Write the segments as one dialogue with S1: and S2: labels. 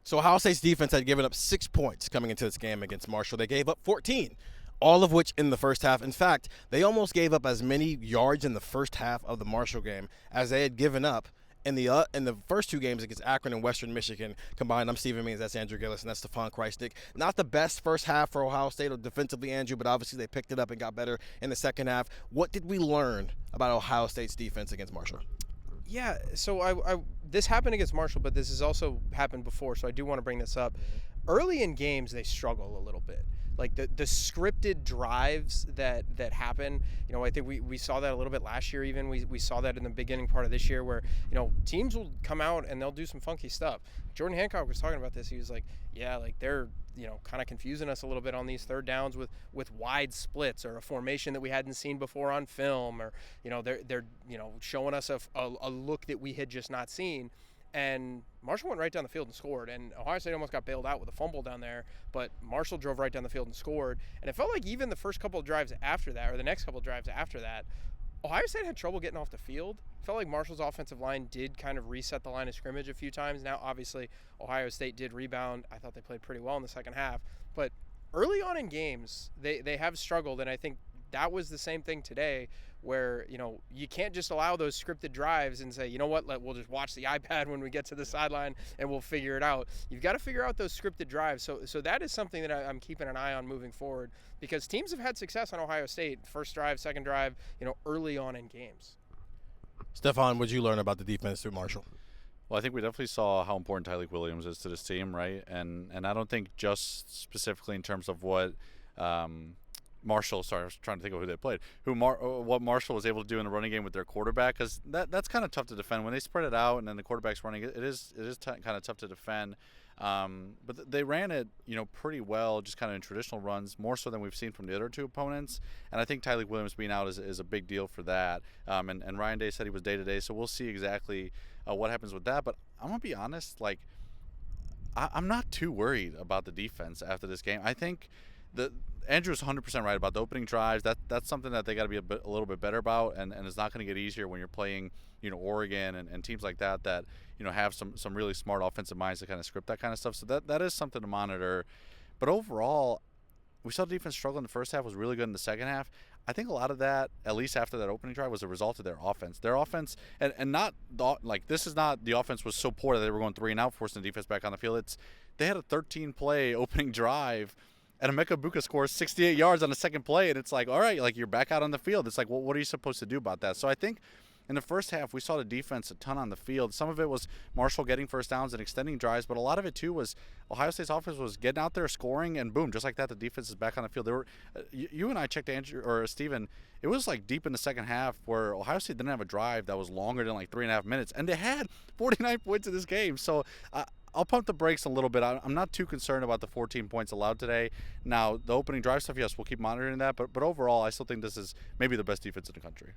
S1: So Ohio State's defense had given up 6 points coming into this game against Marshall. They gave up 14, all of which in the first half. In fact, they almost gave up as many yards in the first half of the Marshall game as they had given up in the first 2 games against Akron and Western Michigan combined. I'm Stephen Means, that's Andrew Gillis, and that's Stefan Krajisnik. Not the best first half for Ohio State defensively, Andrew, but obviously they picked it up and got better in the second half. What did we learn about Ohio State's defense against Marshall?
S2: Yeah, so I this happened against Marshall, but this has also happened before, so I do want to bring this up. Early in games, they struggle a little bit. Like the scripted drives that happen, I think we saw that a little bit last year even. We saw that in the beginning part of this year where, teams will come out and they'll do some funky stuff. Jordan Hancock was talking about this. He was like, yeah, like they're, kind of confusing us a little bit on these third downs with wide splits or a formation that we hadn't seen before on film, or, they're showing us a look that we had just not seen. And Marshall went right down the field and scored. And Ohio State almost got bailed out with a fumble down there. But Marshall drove right down the field and scored. And it felt like even the first couple of drives after that, or the next couple of drives after that, Ohio State had trouble getting off the field. It felt like Marshall's offensive line did kind of reset the line of scrimmage a few times. Now, obviously, Ohio State did rebound. I thought they played pretty well in the second half. But early on in games, they have struggled. And I think that was the same thing today, where, you can't just allow those scripted drives and say, you know what, we'll just watch the iPad when we get to the sideline and we'll figure it out. You've got to figure out those scripted drives. So that is something that I'm keeping an eye on moving forward, because teams have had success on Ohio State, first drive, second drive, early on in games.
S1: Stefan, what did you learn about the defense through Marshall?
S3: Well, I think we definitely saw how important Tyleik Williams is to this team, right? And I don't think just specifically in terms of what Marshall, sorry, I was trying to think of who they played. What Marshall was able to do in the running game with their quarterback, because that's kind of tough to defend when they spread it out and then the quarterback's running. It is kind of tough to defend. But they ran it, pretty well, just kind of in traditional runs, more so than we've seen from the other 2 opponents. And I think Tyleik Williams being out is a big deal for that. And Ryan Day said he was day to day, so we'll see exactly what happens with that. But I'm gonna be honest, like I'm not too worried about the defense after this game. I think Andrew's 100% right about the opening drives. That's something that they got to be a little bit better about, and it's not going to get easier when you're playing, Oregon and teams like that have some really smart offensive minds to kind of script that kind of stuff. So that is something to monitor. But overall, we saw the defense struggle in the first half, was really good in the second half. I think a lot of that, at least after that opening drive, was a result of their offense. Their offense, and not this is not the offense was so poor that they were going 3 and out, forcing the defense back on the field. They had a 13-play opening drive. And Emeka Buka scores 68 yards on the second play, and it's like, all right, like you're back out on the field. It's like, well, what are you supposed to do about that? So I think in the first half, we saw the defense a ton on the field. Some of it was Marshall getting first downs and extending drives, but a lot of it, too, was Ohio State's offense was getting out there, scoring, and boom, just like that, the defense is back on the field. They were, you and I checked, Andrew or Steven, it was like deep in the second half where Ohio State didn't have a drive that was longer than like 3.5 minutes, and they had 49 points in this game. So I'll pump the brakes a little bit. I'm not too concerned about the 14 points allowed today. Now, the opening drive stuff, yes, we'll keep monitoring that. But overall, I still think this is maybe the best defense in the country.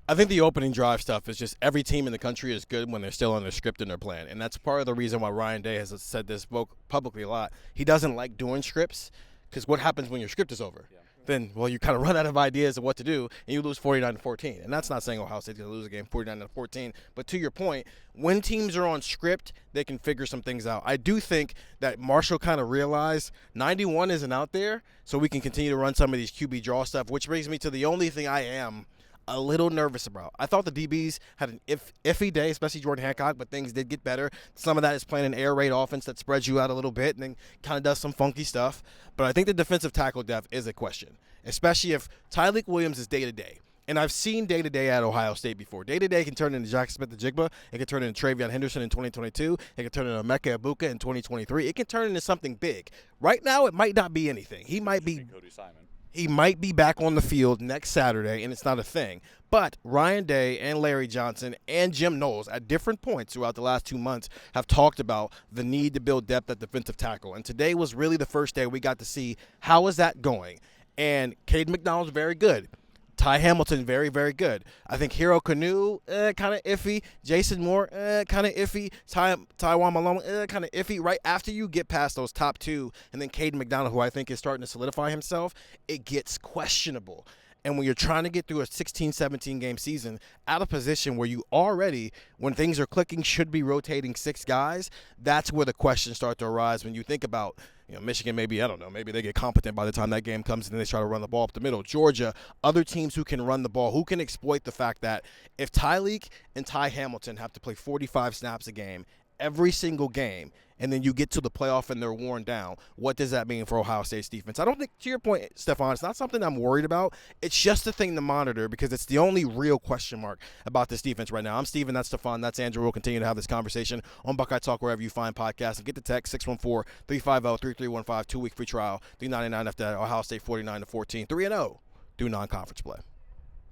S1: I think the opening drive stuff is just every team in the country is good when they're still on their script and their plan. And that's part of the reason why Ryan Day has said this publicly a lot. He doesn't like doing scripts because what happens when your script is over? Yeah. Then, you kind of run out of ideas of what to do, and you lose 49-14. And that's not saying Ohio State's going to lose a game 49-14. But to your point, when teams are on script, they can figure some things out. I do think that Marshall kind of realized 91 isn't out there, so we can continue to run some of these QB draw stuff, which brings me to the only thing I am a little nervous about. I thought the DBs had an iffy day, especially Jordan Hancock, but things did get better. Some of that is playing an air raid offense that spreads you out a little bit and then kind of does some funky stuff. But I think the defensive tackle depth is a question, especially if Tyleik Williams is day-to-day. And I've seen day-to-day at Ohio State before. Day-to-day can turn into Jackson Smith-Njigba. It can turn into Travion Henderson in 2022. It can turn into Emeka Egbuka in 2023. It can turn into something big. Right now, it might not be anything. He might be
S3: Cody Simon.
S1: He might be back on the field next Saturday, and it's not a thing. But Ryan Day and Larry Johnson and Jim Knowles at different points throughout the last 2 months have talked about the need to build depth at defensive tackle. And today was really the first day we got to see how is that going. And Caden McDonald's very good. Ty Hamilton, very, very good. I think Hero Canoe, kind of iffy. Jason Moore, kind of iffy. Taiwan Malone, kind of iffy. Right after you get past those top 2, and then Caden McDonald, who I think is starting to solidify himself, it gets questionable. And when you're trying to get through a 16, 17 game season at a position where you already, when things are clicking, should be rotating 6 guys, that's where the questions start to arise when you think about, Michigan, maybe, I don't know, maybe they get competent by the time that game comes and then they try to run the ball up the middle. Georgia, other teams who can run the ball, who can exploit the fact that if Tyleek and Ty Hamilton have to play 45 snaps a game every single game, and then you get to the playoff and they're worn down, what does that mean for Ohio State's defense? I don't think, to your point, Stefan, it's not something I'm worried about. It's just a thing to monitor because it's the only real question mark about this defense right now. I'm Steven, that's Stefan, that's Andrew. We'll continue to have this conversation on Buckeye Talk wherever you find podcasts. And get the text 614-350-3315, 2-week free trial, $3.99 after that. Ohio State 49-14, 3-0 through non-conference play.